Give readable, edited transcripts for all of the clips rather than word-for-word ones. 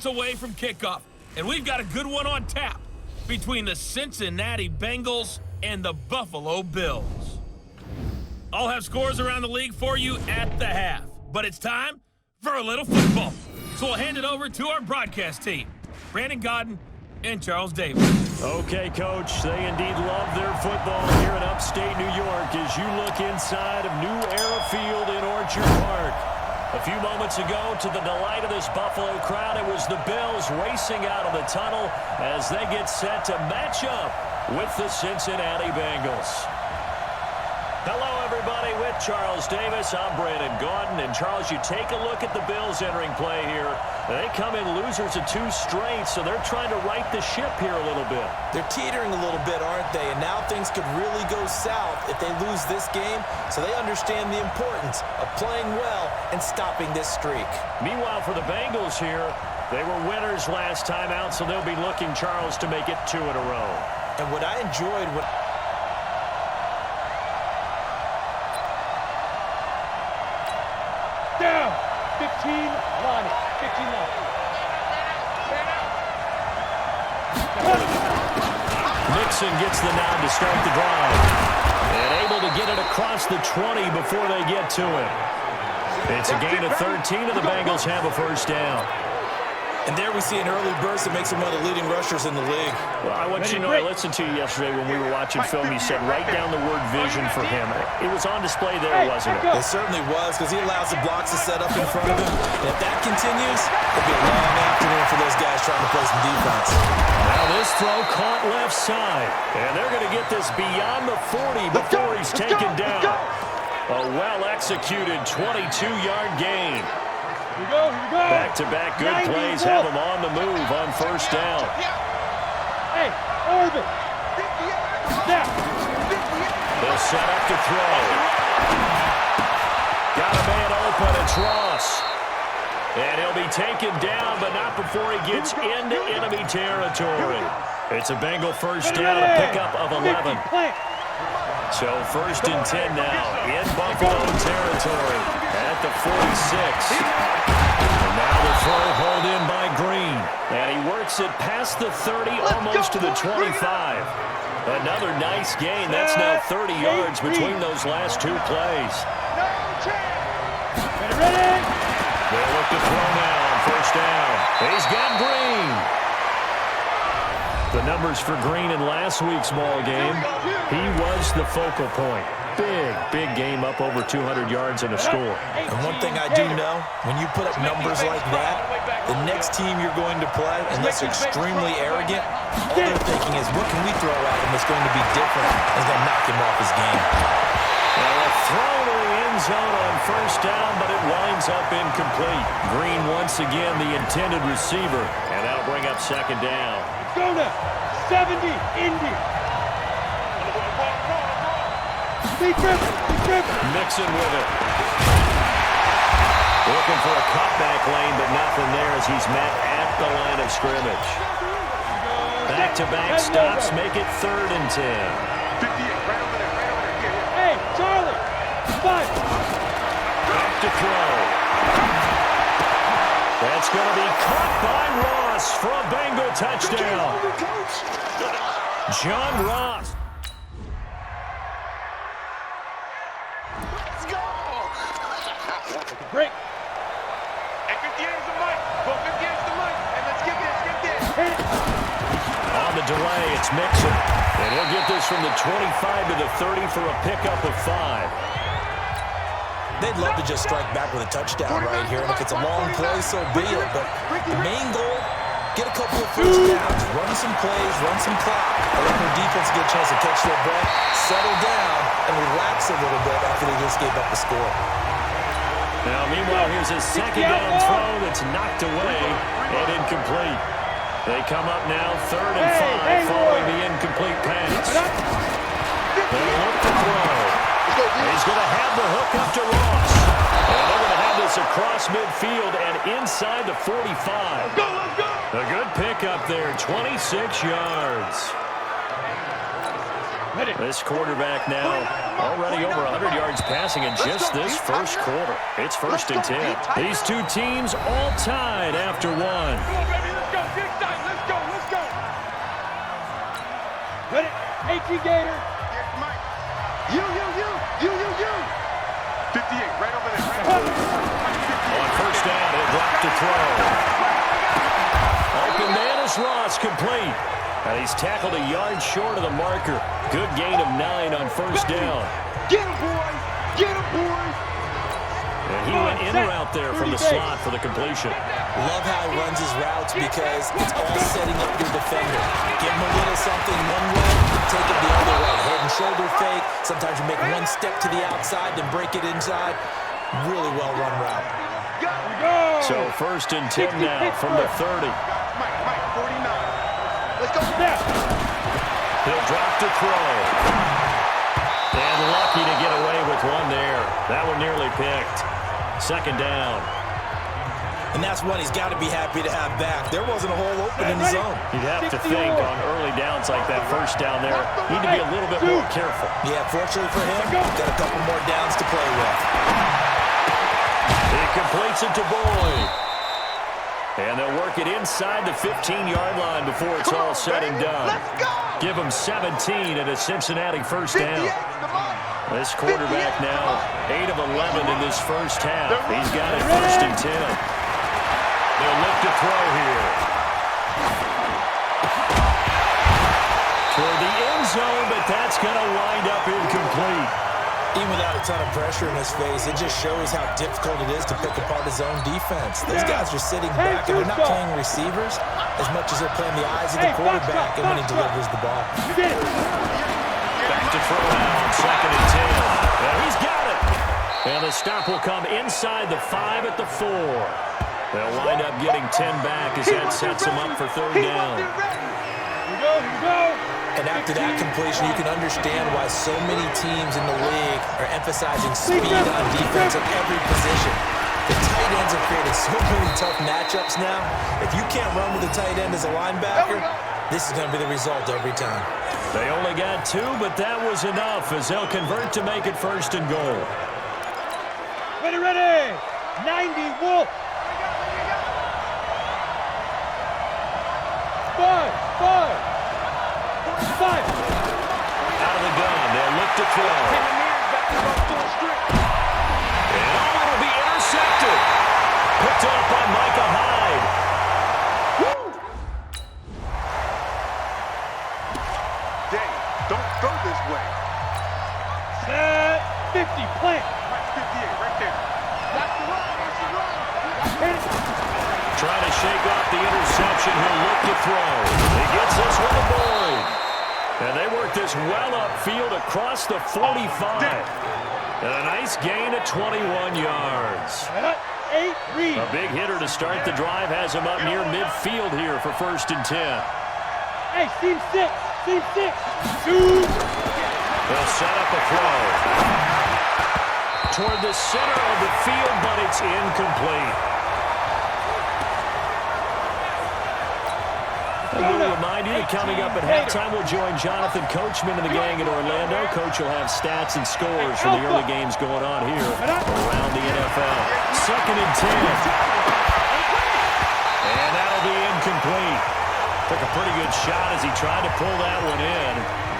minutes away from kickoff, and we've got a good one on tap between the Cincinnati Bengals and the Buffalo Bills. I'll have scores around the league for you at the half, but it's time for a little football. So we'll hand it over to our broadcast team, Brandon Godden and Charles Davis. Okay, Coach, they indeed love their football here in upstate New York as you look inside of New Era Field in Orchard Park. A few moments ago, to the delight of this Buffalo crowd, it was the Bills racing out of the tunnel as they get set to match up with the Cincinnati Bengals. Hello, everybody. With Charles Davis, I'm Brandon Godden. And, Charles, you take a look at the Bills entering play here. They come in losers of 2 straight, so they're trying to right the ship here a little bit. They're teetering a little bit, aren't they? And now things could really go south if they lose this game, so they understand the importance of playing well and stopping this streak. Meanwhile, for the Bengals here, they were winners last time out, so they'll be looking, Charles, to make it 2 in a row. And what I enjoyed... Down, 15, line it, 15 line. Mixon gets the nod to start the drive. And able to get it across the 20 before they get to it. It's a gain of 13, and the Bengals have a first down. And there we see an early burst that makes him one of the leading rushers in the league. Well, I want you to know, I listened to you yesterday when we were watching film. You said write down the word vision for him. It was on display there, wasn't it? It certainly was, because he allows the blocks to set up in front of him. And if that continues, it'll be a long afternoon for those guys trying to play some defense. Now this throw caught left side. And they're going to get this beyond the 40 before he's taken down. A well-executed 22-yard gain. Here we go. Back-to-back good plays have him on the move on first down. Hey, orbit. Snap. They'll set up to throw. Got a man open, it's Ross. And he'll be taken down, but not before he gets into enemy territory. It's a Bengal first down, a pickup of 11. So first and 10 now in Buffalo territory at the 46. And now the throw hauled in by Green. And he works it past the 30, almost to the 25. Another nice gain. That's now 30 yards between those last 2 plays. Ready? They look to throw now on first down. He's got Green. The numbers for Green in last week's ball game, he was the focal point. Big game up over 200 yards and a score. And one thing I do know, when you put up numbers like that, the next team you're going to play, unless they're extremely arrogant, all they're thinking is, what can we throw at him that's going to be different and is going to knock him off his game? Well, a throw to the end zone on first down, but it winds up incomplete. Green once again the intended receiver, and that'll bring up second down. Go now. 70, Indy. Mixon with it. Looking for a cutback lane, but nothing there as he's met at the line of scrimmage. Back-to-back stops make it 3rd and 10. Hey, Charlie. 5. Back to throw. That's going to be caught by Ross for a Bengal touchdown. John Ross. Let's go! Break. Hey, 50 years the mic. Well, 50 years the mic. And let's get this. On the delay, it's Mixon. And he'll get this from the 25 to the 30 for a pickup of 5. They'd love to just strike back with a touchdown right here, and if it's a long play, so be it. But the main goal, get a couple of first downs, run some plays, run some clock, and let their defense get a chance to catch their breath, settle down, and relax a little bit after they just gave up the score. Now, meanwhile, here's a second down throw that's knocked away and incomplete. They come up now 3rd and 5 following the incomplete pass. They look to throw. He's going to have the hook up to Ross. And they're going to have this across midfield and inside the 45. Let's go! A good pickup there, 26 yards. This quarterback now already over 100 yards passing in just this first quarter. It's 1st and 10. These two teams all tied after one. Come on, baby, let's go. Get excited. Let's go. Let's go. Ready? AT Gator. Yeah, Mike. You. 58, right over there. Right over there. On 1st down, he'll drop to throw. Open man is Ross, complete. And he's tackled a yard short of the marker. Good gain of 9 on 1st down. Get him, boys. Get him, boys. And he went in or out there from the slot for the completion. Love how he runs his routes because it's all setting up your defender. Give him a little something one way, take it the other way. Head and shoulder fake. Sometimes you make one step to the outside, then break it inside. Really well-run route. So 1st and 10 now from the 30. Mike, 49. Let's go. He'll drop to throw. And lucky to get away with one there. That one nearly picked. 2nd down. And that's one he's got to be happy to have back. There wasn't a hole open in the zone. You'd have to think on early downs like that 1st down there, need to be a little bit more careful. Yeah, fortunately for him, got a couple more downs to play with. He completes it to Boyd. And they'll work it inside the 15-yard line before it's all said and done. Give him 17 at a Cincinnati 1st down. This quarterback now 8 of 11 in this first half. He's got it 1st and 10. They'll look to throw here. Toward the end zone, but that's going to wind up incomplete. Even without a ton of pressure in his face, it just shows how difficult it is to pick apart his own defense. Those guys are sitting back, and they're not playing receivers as much as they're playing the eyes of the quarterback and when he delivers the ball. Back to throw now on 2nd and 10. And he's got it. And the stop will come inside the 5 at the 4. They'll wind up getting 10 back as that sets them up for 3rd down. Here we go. And after that completion, you can understand why so many teams in the league are emphasizing speed on defense at every position. The tight ends have created so many tough matchups now. If you can't run with a tight end as a linebacker, this is going to be the result every time. They only got 2, but that was enough as they'll convert to make it 1st and goal. Ready. 90, Wolf. 5. Out of the gun, they'll look to throw. And it'll be intercepted. Picked up by Micah Hyde. Dang, don't throw this way. Set. 50, plant. Mike, 58, right there. That's the run. Trying to shake off the interception. He'll look to throw. He gets this one to Boyd. And they work this well upfield across the 45. And a nice gain of 21 yards. 8, read. A big hitter to start the drive has him up near midfield here for 1st and 10. Hey, team 6. 2. They'll set up a throw. Toward the center of the field, but it's incomplete. I want to remind you that coming up at halftime, we'll join Jonathan Coachman and the gang in Orlando. Coach will have stats and scores from the early games going on here around the NFL. 2nd and 10. And that'll be incomplete. Took a pretty good shot as he tried to pull that one in.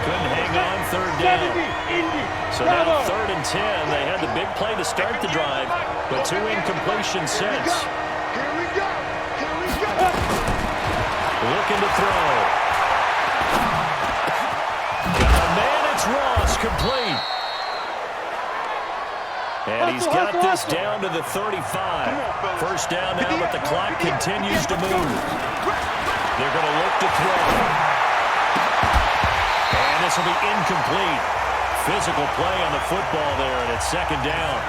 Couldn't hang on 3rd down. So now 3rd and 10. They had the big play to start the drive, but 2 incompletions since. Here we go. Looking to throw. Got a man, it's Ross, complete. And he's got this down to the 35. 1st down now, but the clock continues to move. They're going to look to throw. And this will be incomplete. Physical play on the football there, and it's 2nd down.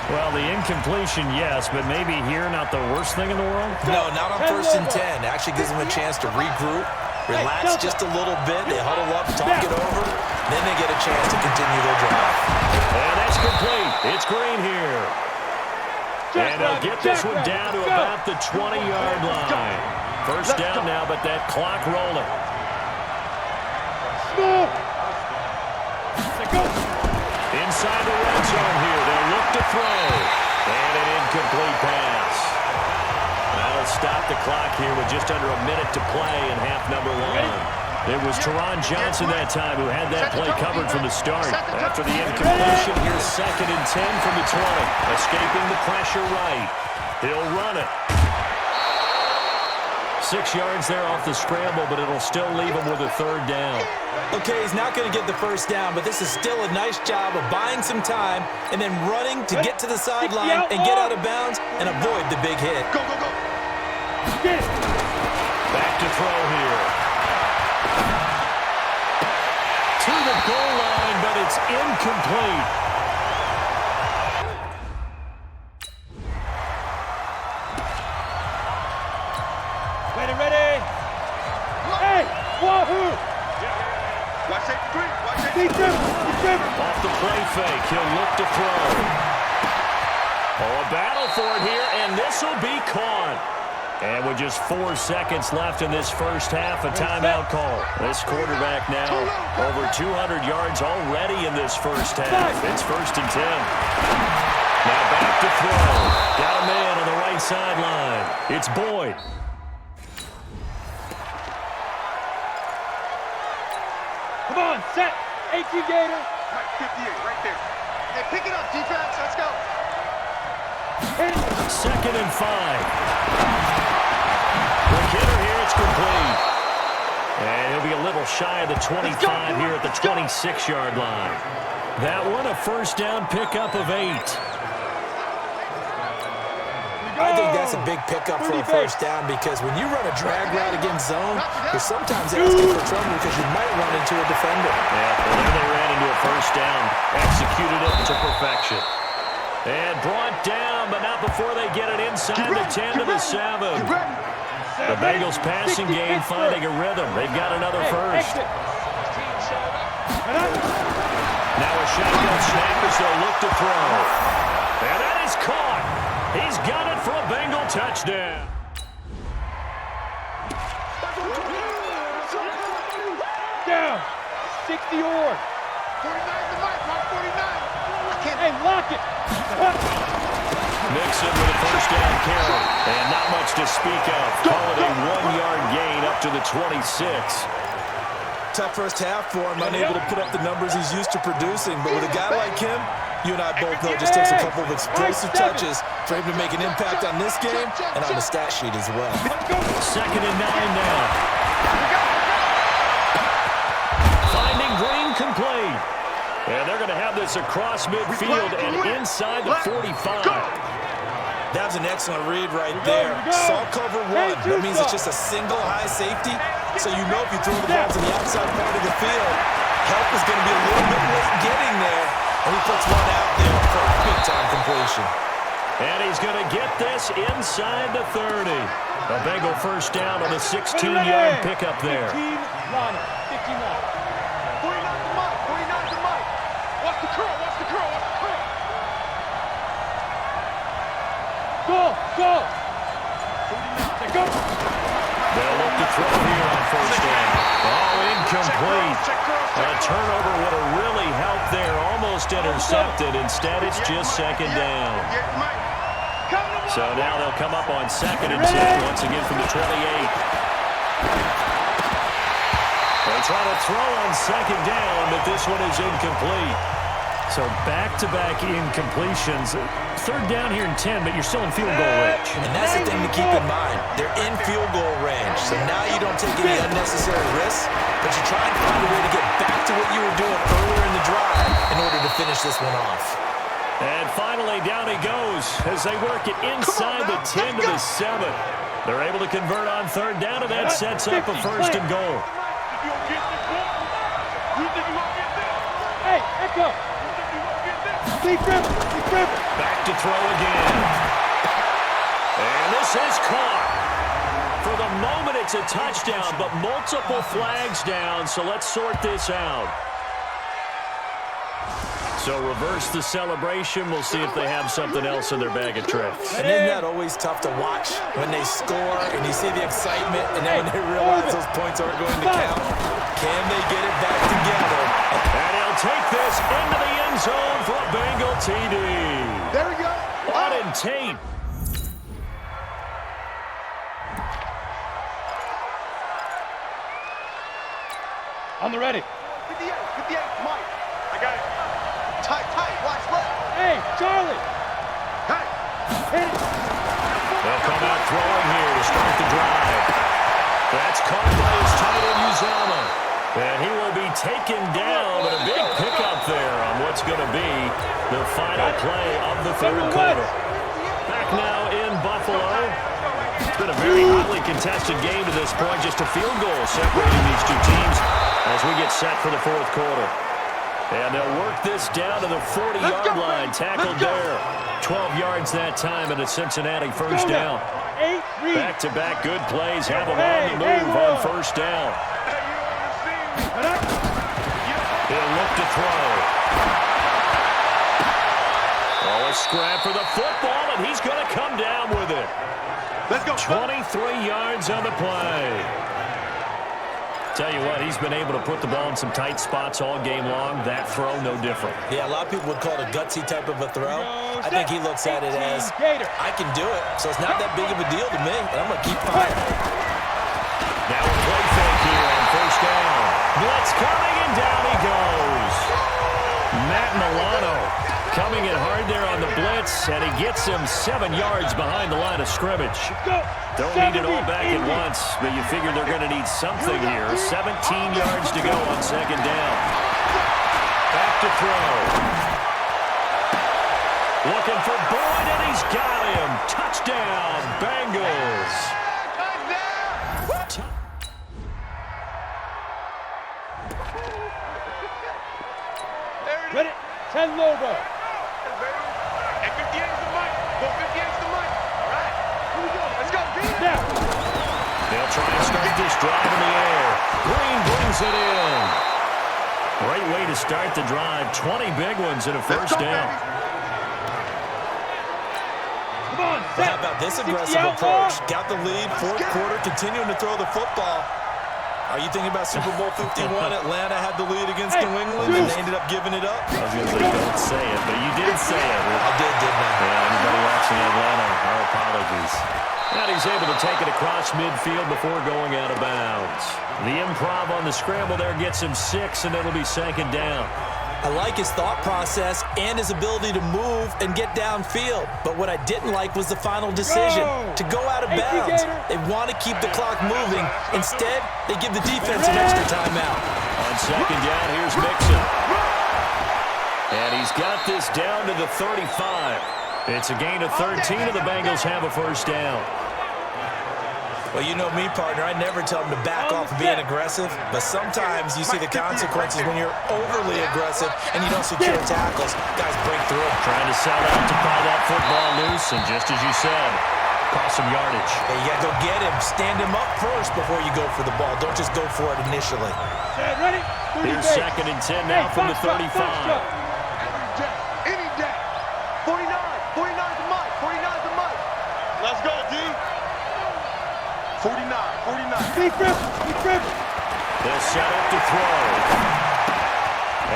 Well, the incompletion, yes, but maybe here not the worst thing in the world? No, not on 1st and 10. Actually gives them a chance to regroup, relax just a little bit. They huddle up, talk it over. Then they get a chance to continue their drive. And that's complete. It's Green here. And they'll get this one down to about the 20-yard line. 1st down now, but that clock rolling. throw. And an incomplete pass. That'll stop the clock here with just under a minute to play in half number 1. It was Teron Johnson that time who had that play covered from the start. After the incompletion, here's 2nd and 10 from the 20. Escaping the pressure right. He'll run it. 6 yards there off the scramble, but it'll still leave him with a 3rd down. Okay, he's not going to get the first down, but this is still a nice job of buying some time and then running to get to the sideline and get out of bounds and avoid the big hit. Go, go, go. Back to throw here. To the goal line, but it's incomplete. Ready. Hey, wahoo! Watch safety 3. Watch safety 3. Off the play fake, he'll look to throw. Oh, a battle for it here, and this will be caught. And with just 4 seconds left in this first half, a timeout call. This quarterback now over 200 yards already in this first half. It's 1st and 10. Now back to throw. Got a man on the right sideline. It's Boyd. Come on, set. 18 Gator. Right, 58, right there. Hey, pick it up, defense. Let's go. 2nd and 5. The hitter here, it's complete. And he'll be a little shy of the 25 here at the 26-yard line. That one, a first down pickup of 8. I think that's a big pickup for a first down because when you run a drag route against zone, you're sometimes asking for trouble because you might run into a defender. Yeah, well, there they ran into a first down. Executed it to perfection. And brought down, but not before they get it inside the 10 to the 7. The Bengals passing game finding a rhythm. They've got another first. Now a shotgun snap as they'll look to throw. And that is caught. He's got it for a Bengal touchdown. Down. 60 or. 49 to Mike. Mark 49. Hey, lock it. Mixon with a first down carry. And not much to speak of. Call it a 1-yard gain up to the 26. Tough first half for him, unable to put up the numbers he's used to producing. But with a guy like him, you and I both know it just takes a couple of explosive touches for him to make an impact on this game and on the stat sheet as well. 2nd and 9 now. Finding Green complete. And they're going to have this across midfield and inside the 45. That was an excellent read right there. Saw cover 1. That means it's just a single high safety. So you know if you throw the ball to the outside part of the field, help is going to be a little bit late getting there. And he puts one out there for a big-time completion. And he's going to get this inside the 30. A Bengal first down on a 16-yard pickup there. 15 line. 15 line. 49 to Mike. 49 to Mike. Watch the curl. Watch the curl. Watch the curl. Go. Go. They'll look to throw here on first down. Oh, incomplete. A turnover would have really helped there. Almost intercepted. Instead, it's just 2nd down. So now they'll come up on 2nd and 10 once again from the 28. They try to throw on 2nd down, but this one is incomplete. So back-to-back incompletions. 3rd down here in 10, but you're still in field goal range. And that's the thing to keep in mind. They're in field goal range. So now you don't take any unnecessary risks, but you try and find a way to get back to what you were doing earlier in the drive in order to finish this one off. And finally, down he goes as they work it inside the 10 to the 7. They're able to convert on 3rd down, and that sets up a 1st and goal. Hey, Echo. Back to throw again. And this is caught. For the moment, it's a touchdown, but multiple flags down, so let's sort this out. So reverse the celebration. We'll see if they have something else in their bag of tricks. And isn't that always tough to watch when they score and you see the excitement and then when they realize those points aren't going to count? Can they get it back together? And he'll take this into the end zone for a Bengal TD. tape. On the ready. 58, Mike. I got it. Tight, watch left. Hey, Charlie. Hey. Hit it. They'll come out throwing here to start the drive. That's caught by his tight end, Uzama. And he will be taken down, but a big pickup there on what's going to be the final play of the third quarter. Back now in Buffalo. It's been a very hotly contested game to this point. Just a field goal separating these two teams as we get set for the fourth quarter. And they'll work this down to the 40-yard line. Tackled there. 12 yards that time, and a Cincinnati first down. Back-to-back good plays have them on the move on first down. He'll look to throw. Oh, a scrap for the football, and he's going to come down with it. Let's go. 23 yards on the play. Tell you what, he's been able to put the ball in some tight spots all game long. That throw, no different. Yeah, a lot of people would call it a gutsy type of a throw. I think he looks at it as, I can do it, so it's not that big of a deal to me, and I'm going to keep firing. Now a play fake here on first down. Blitz coming, and down he goes. Matt Milano coming in hard there on the blitz, and he gets him 7 yards behind the line of scrimmage. Don't need it all back at once, but you figure they're going to need something here. 17 yards to go on second down. Back to throw. Looking for Boyd, and he's got him. Touchdown, Bengals. Ready? 10 Lobo. And 58 is the mic. Go 58 is the mic. All right. Here we go. Let's go. Now. They'll try and start this drive in the air. Green brings it in. Great way to start the drive. 20 big ones and a first down. Come on, But how about this aggressive approach? Got the lead, fourth quarter, continuing to throw the football. Are you thinking about Super Bowl 51? Atlanta had the lead against New England, and they ended up giving it up. I was going to say, don't say it, but you did say it. I did, didn't I? Yeah, anybody watching Atlanta, our apologies. And he's able to take it across midfield before going out of bounds. The improv on the scramble there gets him 6, and it'll be second down. I like his thought process and his ability to move and get downfield. But what I didn't like was the final decision to go out of bounds. They want to keep the clock moving. Instead, they give the defense an extra timeout. On second down, here's Mixon. And he's got this down to the 35. It's a gain of 13, and the Bengals have a first down. Well, you know me, partner. I never tell them to back off of being aggressive, but sometimes you see the consequences when you're overly aggressive and you don't secure tackles. Guys break through. Trying to sell out to pry that football loose, and just as you said, cost some yardage. Hey, you got to go get him. Stand him up first before you go for the ball. Don't just go for it initially. Ready? Here's second and 10 now from the 35. Any day. 49 to Mike. 49 to Mike. Let's go, D. 49. Big rip. They'll set up to throw.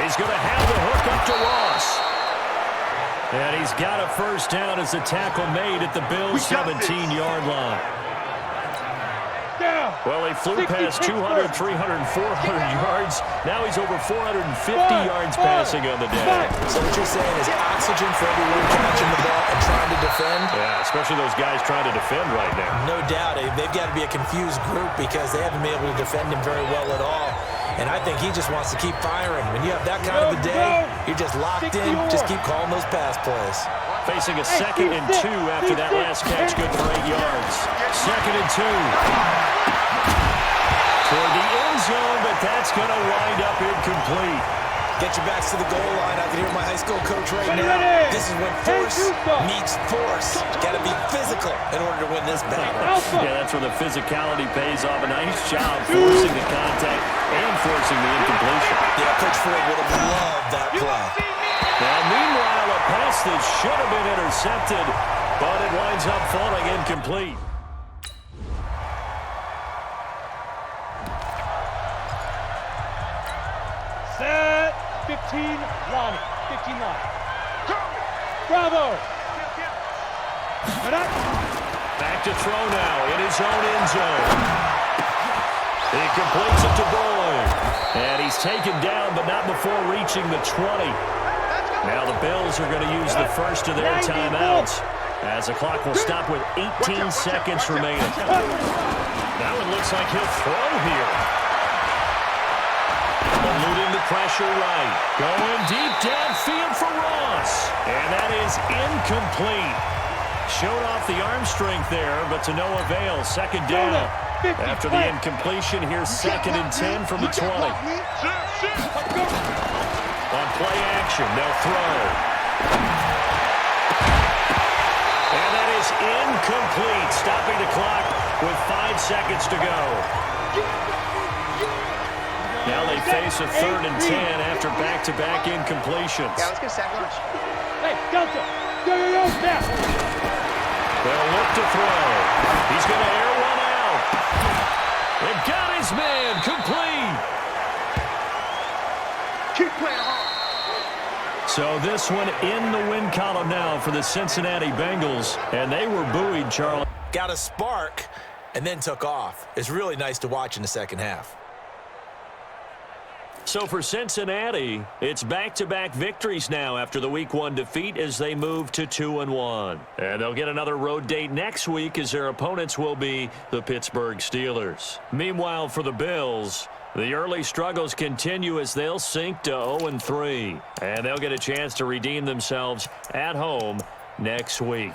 He's going to have the hook up to Ross. And he's got a first down as the tackle made at the Bills' 17-yard line. Well, he flew past 200, 300, 400 yards. Now he's over 450 yards passing on the day. So what you're saying is oxygen for everyone catching the ball and trying to defend? Yeah, especially those guys trying to defend right now. No doubt. They've got to be a confused group because they haven't been able to defend him very well at all. And I think he just wants to keep firing. When you have that kind of a day, you're just locked in. Just keep calling those pass plays. Facing a second and 2 after that last catch, good for 8 yards. Second and 2. Toward the end zone, but that's going to wind up incomplete. Get your backs to the goal line. I can hear my high school coach right now. This is when force meets force. Got to be physical in order to win this battle. Yeah, that's where the physicality pays off. A nice job forcing the contact and forcing the incompletion. Yeah, Coach Ford would have loved that play. Now, meanwhile, a pass that should have been intercepted, but it winds up falling incomplete. Set. 15 Lonnie. 15 Lonnie. Bravo. Back to throw now in his own end zone. He completes it to Burrow. And he's taken down, but not before reaching the 20. Now the Bills are going to use the first of their timeouts, as the clock will stop with 18 seconds remaining. Now it looks like he'll throw here. Eluding the pressure right. Going deep downfield for Ross. And that is incomplete. Showed off the arm strength there, but to no avail. Second down. After the incompletion, here's 2nd and 10 from the 20. On play action, they'll throw. And that is incomplete, stopping the clock with 5 seconds to go. Now they face a 3rd and 10 after back-to-back incompletions. Yeah, let's get sack lunch. Hey, Delta. Yo, snap. They'll look to throw. He's going to air one out. And got his man complete. Keep playing hard. So this one in the win column now for the Cincinnati Bengals, and they were buoyed, Charlie. Got a spark and then took off. It's really nice to watch in the second half. So for Cincinnati, it's back-to-back victories now after the Week 1 defeat as they move to 2-1. And they'll get another road date next week as their opponents will be the Pittsburgh Steelers. Meanwhile, for the Bills, the early struggles continue as they'll sink to 0-3. And they'll get a chance to redeem themselves at home next week.